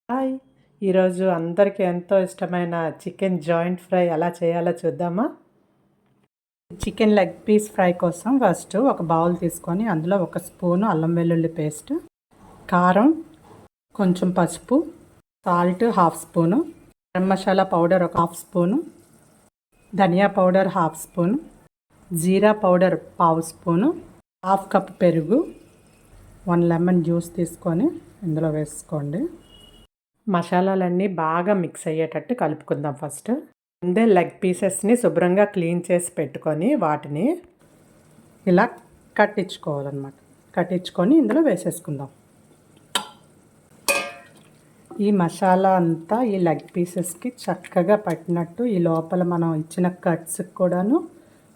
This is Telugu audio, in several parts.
హాయ్! ఈరోజు అందరికీ ఎంతో ఇష్టమైన చికెన్ జాయింట్ ఫ్రై ఎలా చేయాలో చూద్దామా? చికెన్ లెగ్ పీస్ ఫ్రై కోసం ఫస్ట్ ఒక బౌల్ తీసుకొని అందులో ఒక స్పూను అల్లం వెల్లుల్లి పేస్ట్, కారం, కొంచెం పసుపు, salt half spoon, garam masala powder ఒక హాఫ్ స్పూను, ధనియా పౌడర్ హాఫ్ స్పూను, జీరా పౌడర్ పావు స్పూను, హాఫ్ కప్ పెరుగు, 1 లెమన్ జ్యూస్ తీసుకొని ఇందులో వేసుకోండి. మసాలాలన్నీ బాగా మిక్స్ అయ్యేటట్టు కలుపుకుందాం. ఫస్ట్ ముందే లెగ్ పీసెస్ని శుభ్రంగా క్లీన్ చేసి పెట్టుకొని వాటిని ఇలా కట్టించుకోవాలన్నమాట. కట్టించుకొని ఇందులో వేసేసుకుందాం. ఈ మసాలా అంతా ఈ లెగ్ పీసెస్కి చక్కగా పట్టినట్టు ఈ లోపల మనం ఇచ్చిన కట్స్కి కూడాను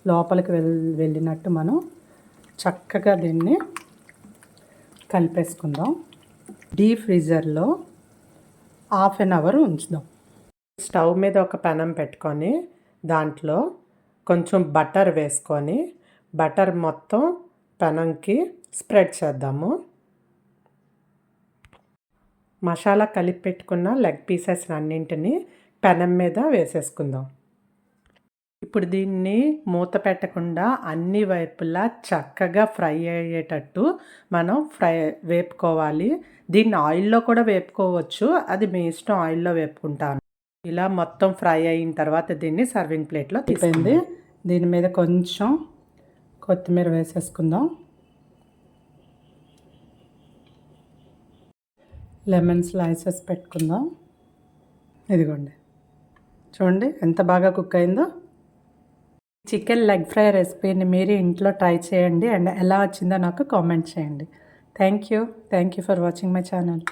లోపలికి వెళ్ళినట్టు మనం చక్కగా దీన్ని కలిపేసుకుందాం. డీప్ ఫ్రీజర్లో హాఫ్ అన్ అవర్ ఉంచుదాం. స్టవ్ మీద ఒక పెనం పెట్టుకొని దాంట్లో కొంచెం బటర్ వేసుకొని బటర్ మొత్తం పెనంకి స్ప్రెడ్ చేద్దాము. మసాలా కలిపి పెట్టుకున్న లెగ్ పీసెస్ అన్నింటినీ పెనం మీద వేసేసుకుందాం. ఇప్పుడు దీన్ని మూత పెట్టకుండా అన్ని వైపులా చక్కగా ఫ్రై అయ్యేటట్టు మనం వేపుకోవాలి. దీన్ని ఆయిల్లో కూడా వేపుకోవచ్చు, అది మీ ఇష్టం. ఆయిల్లో వేపుకుంటాను. ఇలా మొత్తం ఫ్రై అయిన తర్వాత దీన్ని సర్వింగ్ ప్లేట్లో తీసింది. దీని మీద కొంచెం కొత్తిమీర వేసేసుకుందాం. లెమన్ స్లైసెస్ పెట్టుకుందాం. ఇదిగోండి, చూడండి ఎంత బాగా కుక్ అయిందో. చికెన్ లెగ్ ఫ్రై రెసిపీని మీరు ఇంట్లో ట్రై చేయండి అండ్ ఎలా వచ్చిందో నాకు కామెంట్ చేయండి. Thank you for watching my channel.